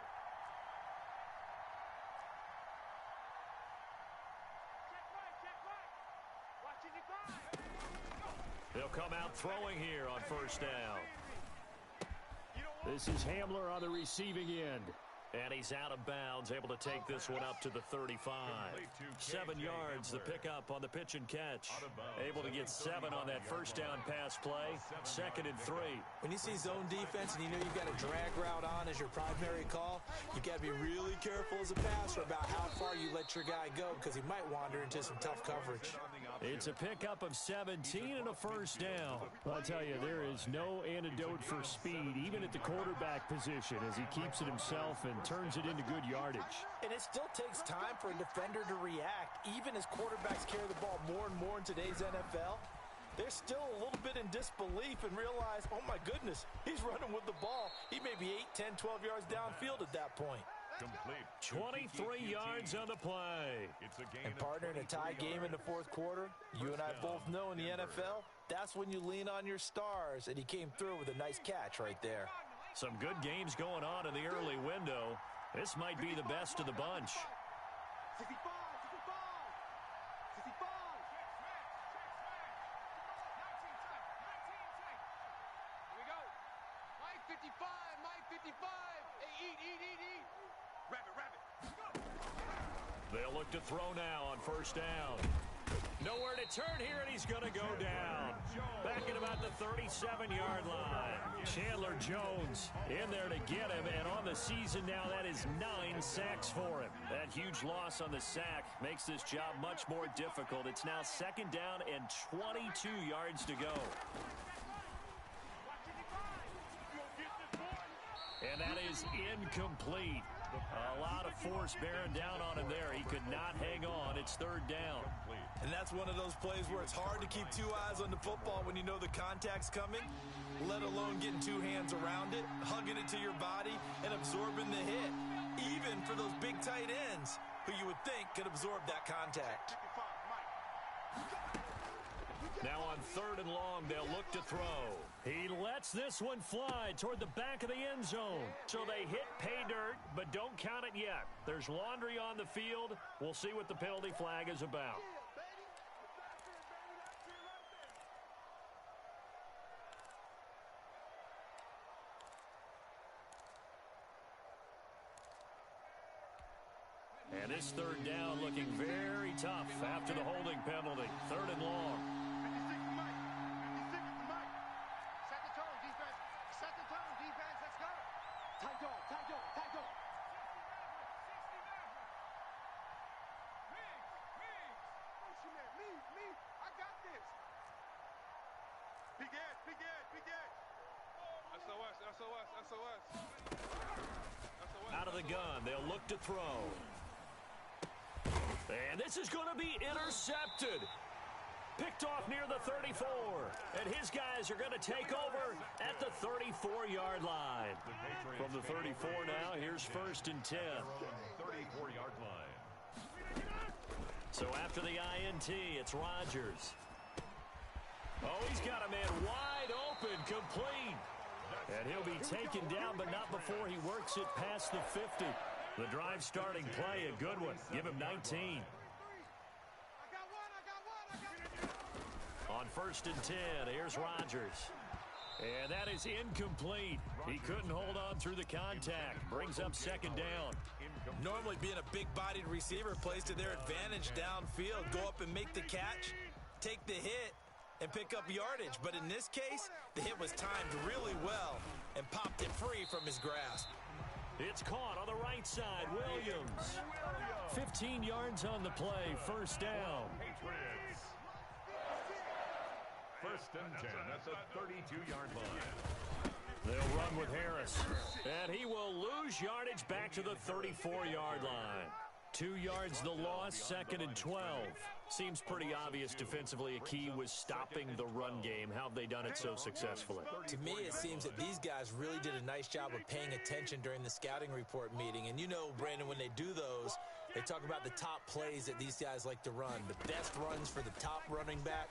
They'll come out throwing here on first down. This is Hamler on the receiving end. And he's out of bounds, able to take this one up to the 35. 7 yards, the pickup on the pitch and catch. Able to get 7 on that first down pass play. 2nd and 3.
When you see zone defense and you know you've got a drag route on as your primary call, you got to be really careful as a passer about how far you let your guy go because he might wander into some tough coverage.
It's a pickup of 17 and a first down. I'll tell you, there is no antidote for speed, even at the quarterback position, as he keeps it himself and turns it into good yardage.
And it still takes time for a defender to react. Even as quarterbacks carry the ball more and more in today's NFL, they're still a little bit in disbelief and realize, oh my goodness, he's running with the ball. He may be 8, 10, 12 yards downfield at that point.
Complete.
23 yards on the play.
It's a gain
And partner, in a tie game in the fourth quarter, you and I both know in the NFL, that's when you lean on your stars, and he came through with a nice catch right there.
Some good games going on in the early window. This might be the best of the bunch.
65, 65, 65. Here we go. Mike 55, Mike 55. Hey, eat. Rabbit.
They'll look to throw now on first down. Nowhere to turn here, and he's going to go down. Back at about the 37-yard line. Chandler Jones in there to get him, and on the season now, that is 9 sacks for him. That huge loss on the sack makes this job much more difficult. It's now second down and 22 yards to go. And that is incomplete. A lot of force bearing down on him there. He could not hang on. It's third down.
And that's one of those plays where it's hard to keep two eyes on the football when you know the contact's coming, let alone getting two hands around it, hugging it to your body, and absorbing the hit, even for those big tight ends who you would think could absorb that contact.
Now on third and long, they'll look to throw. He lets this one fly toward the back of the end zone. So they hit pay dirt, but don't count it yet. There's laundry on the field. We'll see what the penalty flag is about. And this third down looking very tough after the holding penalty. Third and long. Out of the gun, they'll look to throw. And this is going to be intercepted. Picked off near the 34. And his guys are going to take over at the 34-yard line. From the 34 now, here's first and 10.
34-yard line.
So after the INT, it's Rodgers. Oh, he's got a man wide open, complete. And he'll be taken down, but not before he works it past the 50. The drive starting play, a good one. Give him 19. On first and 10, here's Rodgers. And that is incomplete. He couldn't hold on through the contact. Brings up second down.
Normally being a big-bodied receiver plays to their advantage downfield. Go up and make the catch, take the hit, and pick up yardage. But in this case, the hit was timed really well and popped it free from his grasp.
It's caught on the right side. Williams. 15 yards on the play. First down.
First and 10 at the 32-yard line.
They'll run with Harris. And he will lose yardage back to the 34-yard line. 2 yards the loss, second and 12. Seems pretty obvious defensively a key was stopping the run game. How have they done it so successfully?
To me, it seems that these guys really did a nice job of paying attention during the scouting report meeting. And you know, Brandon, when they do those, they talk about the top plays that these guys like to run. The best runs for the top running back,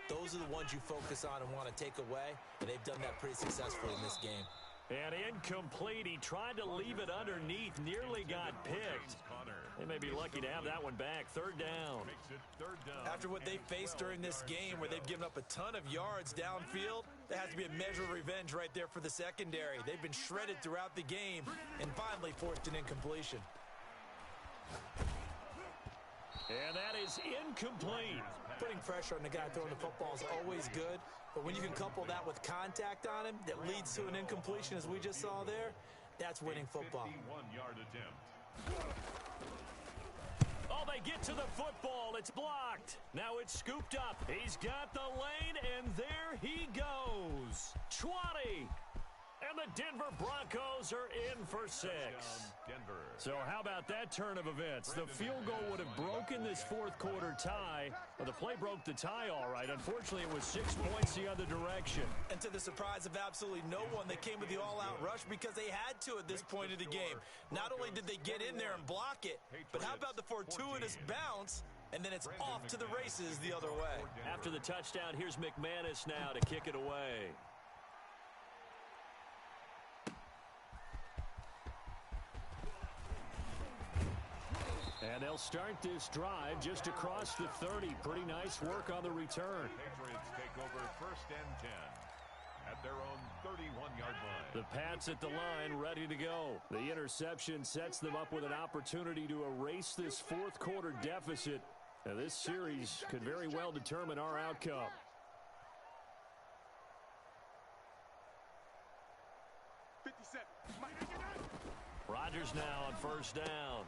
those are the ones you focus on and want to take away. And they've done that pretty successfully in this game.
And incomplete. He tried to leave it underneath, nearly got picked. They may be lucky to have that one back. Third down.
After what they faced during this game where they've given up a ton of yards downfield, there has to be a measure of revenge right there for the secondary. They've been shredded throughout the game and finally forced an incompletion.
And that is incomplete.
Putting pressure on the guy throwing the football is always good, but when you can couple that with contact on him that leads to an incompletion as we just saw there, that's winning football.
51-yard attempt.
Oh, they get to the football. It's blocked. Now it's scooped up. He's got the lane, and there he goes. 20. And the Denver Broncos are in for 6.
Denver.
So how about that turn of events? The field goal would have broken this fourth quarter tie. Well, the play broke the tie all right. Unfortunately, it was 6 points the other direction.
And to the surprise of absolutely no one, they came with the all-out rush because they had to at this point of the game. Not only did they get in there and block it, but how about the fortuitous bounce? And then it's off to the races the other way.
After the touchdown, here's McManus now to kick it away. And they'll start this drive just across the 30. Pretty nice work on the return.
Patriots take over first and 10 at their own 31-yard line.
The Pats at the line ready to go. The interception sets them up with an opportunity to erase this fourth quarter deficit. Now, this series could very well determine our outcome. Rodgers now on first down.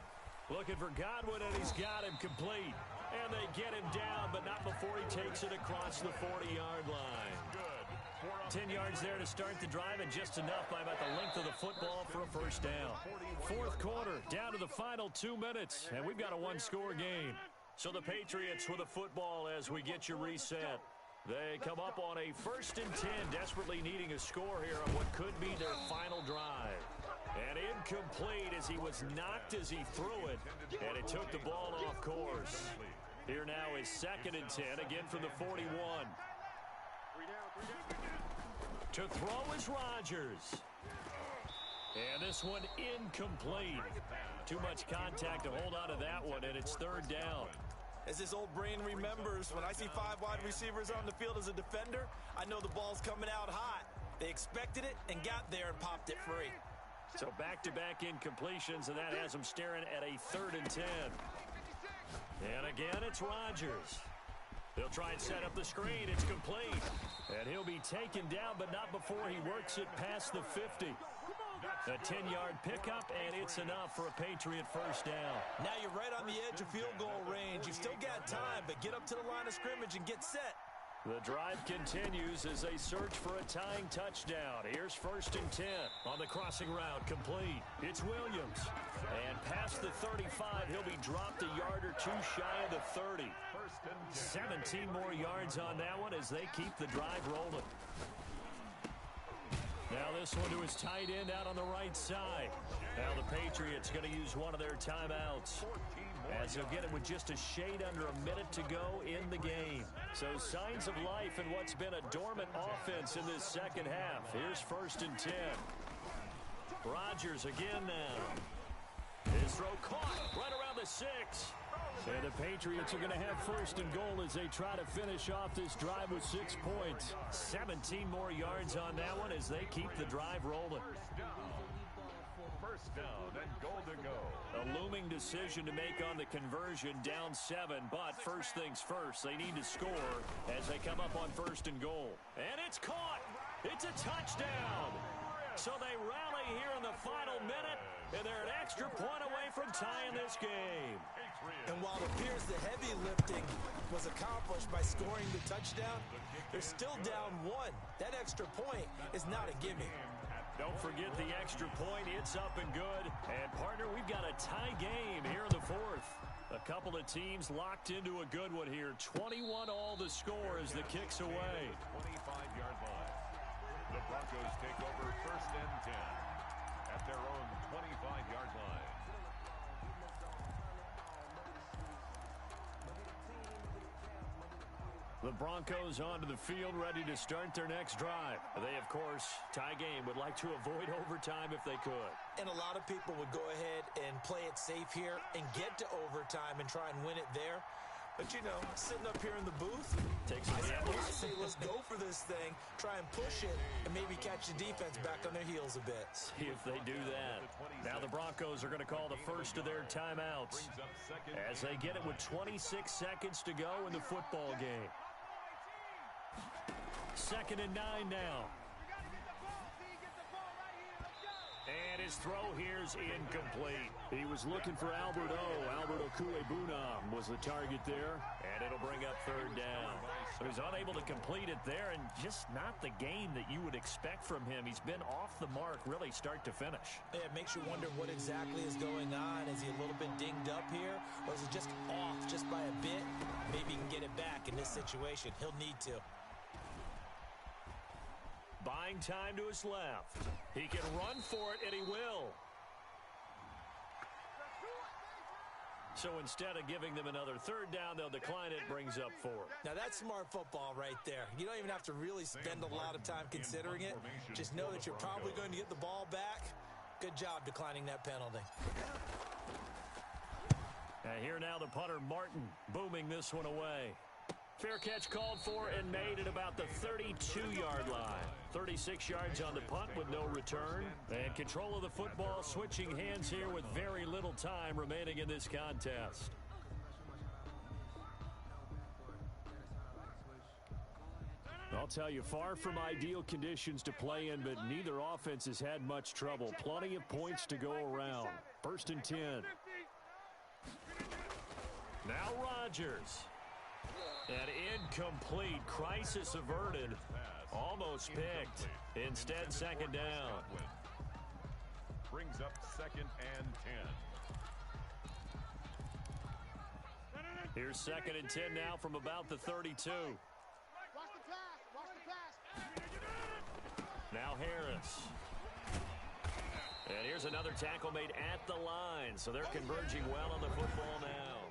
Looking for Godwin, and he's got him complete. And they get him down, but not before he takes it across the 40-yard line.
Good.
10 yards there to start the drive, and just enough by about the length of the football for a first down. Fourth quarter, down to the final 2 minutes, and we've got a one-score game. So the Patriots with the football as we get you reset. They come up on a 1st and 10, desperately needing a score here on what could be their final drive. And incomplete as he was knocked as he threw it, and it took the ball off course. Here now is 2nd and 10, again from the 41. To throw is Rodgers. And this one incomplete. Too much contact to hold on to that one, and it's 3rd down.
As this old brain remembers, when I see 5 wide receivers on the field as a defender, I know the ball's coming out hot. They expected it and got there and popped it free.
So back-to-back incompletions, and that has them staring at a 3rd and 10. And again, it's Rodgers. They'll try and set up the screen. It's complete. And he'll be taken down, but not before he works it past the 50. A 10-yard pickup, and it's enough for a Patriot first down.
Now you're right on the edge of field goal range. You've still got time, but get up to the line of scrimmage and get set.
The drive continues as they search for a tying touchdown. Here's 1st and 10 on the crossing route, complete. It's Williams. And past the 35, he'll be dropped a yard or 2 shy of the 30. 17 more yards on that one as they keep the drive rolling. Now this one to his tight end out on the right side. Now the Patriots going to use one of their timeouts, as he'll get it with just a shade under a minute to go in the game. So signs of life in what's been a dormant offense in this second half. Here's 1st and 10. Rodgers again now. His throw caught right around the 6. And the Patriots are going to have 1st and goal as they try to finish off this drive with 6 points. 17 more yards on that one as they keep the drive rolling.
First down and goal to go.
A looming decision to make on the conversion, down 7, but first things first, they need to score as they come up on 1st and goal. And it's caught. It's a touchdown. So they rally here in the final minute, and they're an extra point away from tying this game.
And while it appears the heavy lifting was accomplished by scoring the touchdown, they're still down 1. That extra point is not a gimme.
Don't forget the extra point. It's up and good. And, partner, we've got a tie game here in the 4th. A couple of teams locked into a good one here. 21 all the score as the kick's away.
25-yard line. The Broncos take over 1st and 10 at their own 25-yard line.
The Broncos onto the field, ready to start their next drive. They, of course, tie game, would like to avoid overtime if they could.
And a lot of people would go ahead and play it safe here and get to overtime and try and win it there. But, you know, sitting up here in the booth,
take some gambles.
I say let's go for this thing, try and push it, and maybe catch the defense back on their heels a bit.
See if they do that. Now the Broncos are going to call the first of their timeouts as they get it with 26 seconds to go in the football game. 2nd and 9 now. And his throw here's incomplete. He was looking for Albert Okuebunam was the target there, and it'll bring up 3rd down. But he's unable to complete it there, and just not the game that you would expect from him. He's been off the mark really start to finish.
Yeah, it makes you wonder what exactly is going on. Is he a little bit dinged up here, or is he just off just by a bit? Maybe he can get it back in this situation. He'll need to.
Buying time to his left. He can run for it, and he will. So instead of giving them another third down, they'll decline it, brings up 4.
Now, that's smart football right there. You don't even have to really spend a lot of time considering it. Just know that you're probably going to get the ball back. Good job declining that penalty.
And here now the punter, Martin, booming this one away. Fair catch called for and made at about the 32-yard line. 36 yards on the punt with no return. And control of the football switching hands here with very little time remaining in this contest. I'll tell you, far from ideal conditions to play in, but neither offense has had much trouble. Plenty of points to go around. 1st and 10. Now Rodgers. And incomplete. Crisis averted. Almost picked. Instead, 2nd down.
Brings up 2nd and 10.
Here's 2nd and 10 now from about the 32.
Watch the pass. Watch the pass.
Now Harris. And here's another tackle made at the line. So they're converging well on the football now.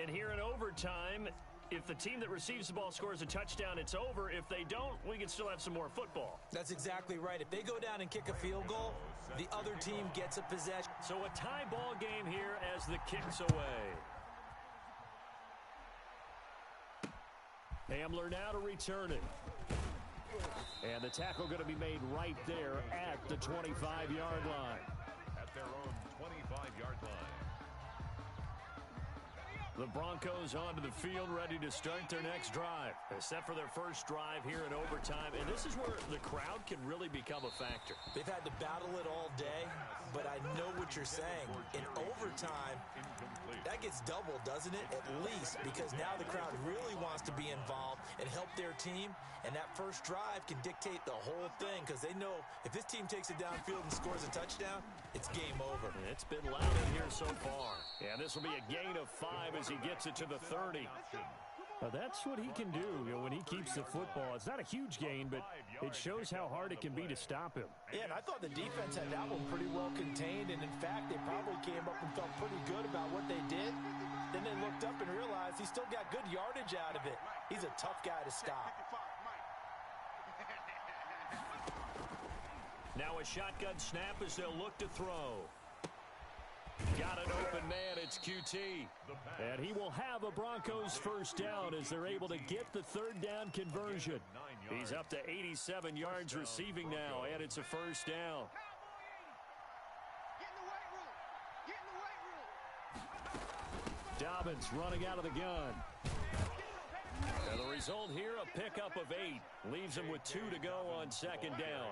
And here in overtime, if the team that receives the ball scores a touchdown, it's over. If they don't, we can still have some more football.
That's exactly right. If they go down and kick a field goal, the other team gets a possession.
So a tie ball game here as the kick's away. Hamler now to return it. And the tackle going to be made right there at the 25-yard line.
At their own 25-yard line.
The Broncos onto the field, ready to start their next drive. They're set for their first drive here in overtime, and this is where the crowd can really become a factor.
They've had to battle it all day, but I know what you're saying. In overtime, that gets doubled, doesn't it? At least, because now the crowd really wants to be involved and help their team, and that first drive can dictate the whole thing, because they know if this team takes it downfield and scores a touchdown, it's game over.
It's been loud in here so far. And this will be a gain of 5 as he gets it to the 30. That's what he can do, when he keeps the football. It's not a huge gain, but it shows how hard it can be to stop him.
Yeah, and I thought the defense had that one pretty well contained, and in fact, they probably came up and felt pretty good about what they did. Then they looked up and realized he still got good yardage out of it. He's a tough guy to stop.
Now a shotgun snap as they'll look to throw. Got an open man, it's QT. And he will have a Broncos first down as they're able to get the 3rd down conversion. He's up to 87 yards receiving now, and it's a first down.
Get in the weight room. Get in the weight room.
Dobbins running out of the gun. And the result here, a pickup of 8. Leaves him with 2 to go on 2nd down.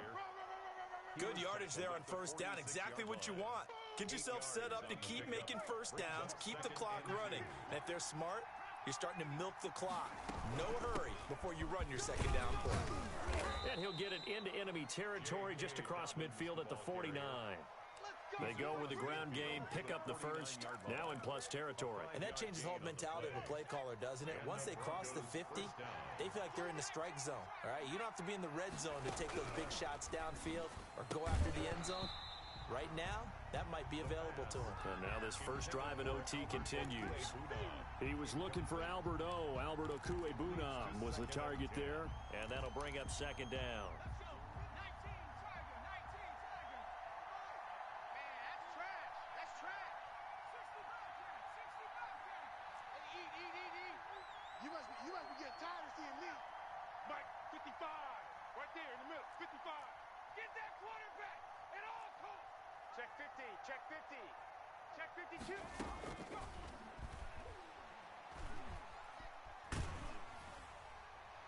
Good yardage there on first down. Exactly what you want. Get yourself set up to keep making first downs, keep the clock running. And if they're smart, you're starting to milk the clock. No hurry before you run your 2nd down play.
And he'll get it into enemy territory just across midfield at the 49. They go with the ground game, pick up the first, now in plus territory.
And that changes the whole mentality of a play caller, doesn't it? Once they cross the 50, they feel like they're in the strike zone. All right, you don't have to be in the red zone to take those big shots downfield or go after the end zone. Right now, that might be available to him.
And now this first drive in OT continues. He was looking for Albert O. Albert Okuebunam was the target there, and that'll bring up 2nd down.
You must be getting tired of seeing me. Mike, 55. Right there in the middle. 55. Get that quarterback at all costs. Check 50. Check 50. Check 52. Go.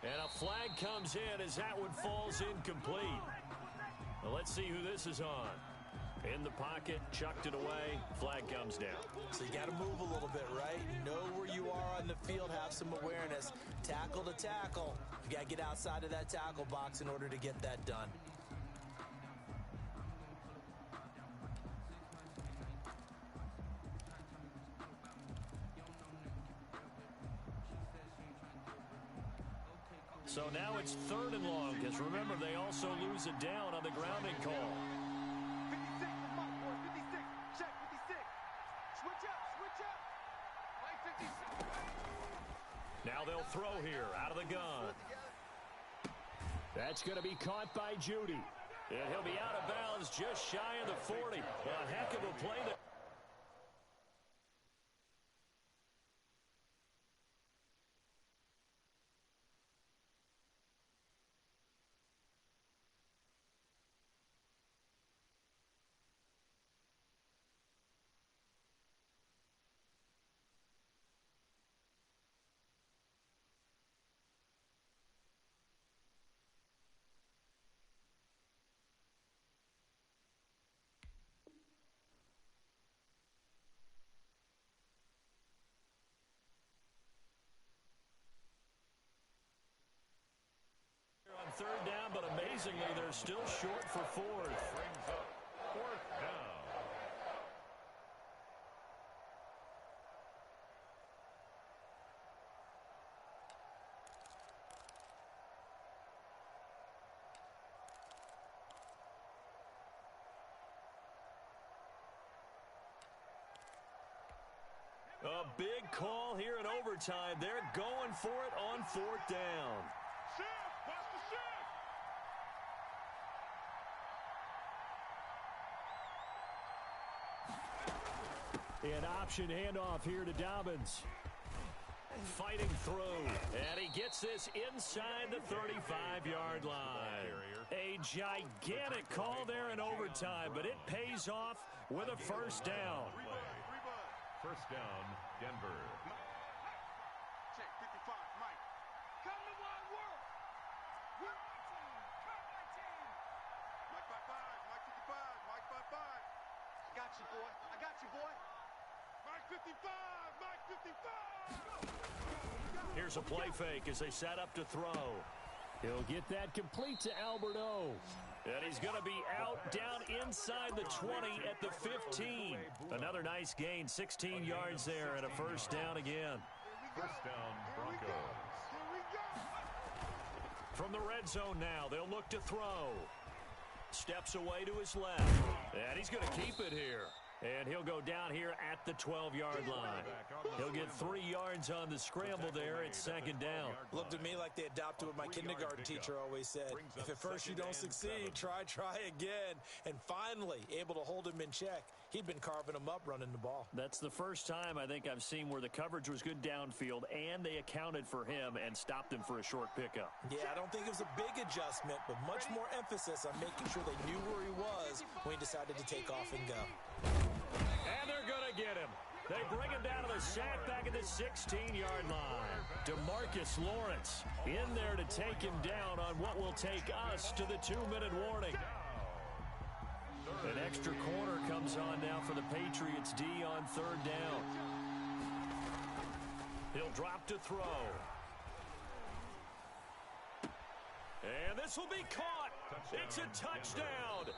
And a flag comes in as that one falls incomplete. Well, let's see who this is on. In the pocket, chucked it away, flag comes down.
So you got to move a little bit, right? Know where you are on the field, have some awareness. Tackle to tackle. You got to get outside of that tackle box in order to get that done.
So now it's 3rd and long, because remember, they also lose it down on the grounding call.
56 for Mike, boys. 56. Check 56. Switch up, switch up. Mike 56.
Now they'll throw here, out of the gun. That's going to be caught by Judy. And he'll be out of bounds just shy of the 40. A heck of a play there. On 3rd down, but amazingly, they're still short for 4th.
Brings up 4th down.
A big call here in overtime. They're going for it on 4th down.
Shift. Watch the shift.
An option handoff here to Dobbins. Fighting through. And he gets this inside the 35-yard line. A gigantic call there in overtime, but it pays off with a 1st down.
1st down, Denver.
Check 55, Mike. Come to wide work. Work my team. Come my team. Mike by 5. Mike 55. Mike by 5. I got you, boy. I got you, boy. Mike 55. Mike 55.
Here's a play fake as they set up to throw. He'll get that complete to Albert O. And he's going to be out down inside the 20 at the 15. Another nice gain, 16 yards there and a 1st down again.
1st down, Broncos.
Here we go.
From the red zone now, they'll look to throw. Steps away to his left. And he's going to keep it here. And he'll go down here at the 12-yard line. He'll get 3 yards on the scramble there at 2nd down.
Looked to me like they adopted what my kindergarten teacher always said. If at first you don't succeed, try again. And finally, able to hold him in check. He'd been carving him up running the ball.
That's the first time I think I've seen where the coverage was good downfield, and they accounted for him and stopped him for a short pickup.
Yeah, I don't think it was a big adjustment, but much more emphasis on making sure they knew where he was when he decided to take off and go.
And they're going to get him. They bring him down to the sack back at the 16-yard line. DeMarcus Lawrence in there to take him down on what will take us to the 2-minute warning. An extra corner comes on now for the Patriots D on 3rd down. He'll drop to throw. And this will be caught. It's a touchdown.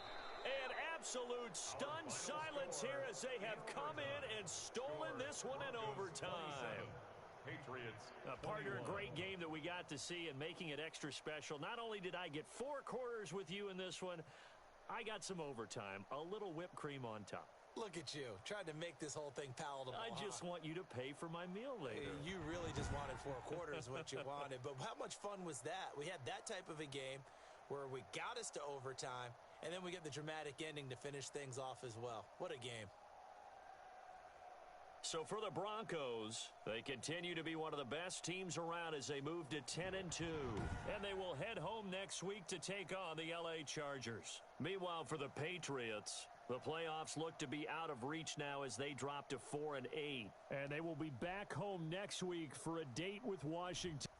An absolute stunned silence here as they have come in and stolen this one in overtime.
Patriots.
Partner, a great game that we got to see and making it extra special. Not only did I get 4 quarters with you in this one, I got some overtime, a little whipped cream on top.
Look at you, trying to make this whole thing palatable.
I just want you to pay for my meal later.
You really just wanted 4 quarters what you wanted. But how much fun was that? We had that type of a game where we got us to overtime, and then we get the dramatic ending to finish things off as well. What a game.
So for the Broncos, they continue to be one of the best teams around as they move to 10-2. And they will head home next week to take on the LA Chargers. Meanwhile, for the Patriots, the playoffs look to be out of reach now as they drop to 4-8. And they will be back home next week for a date with Washington.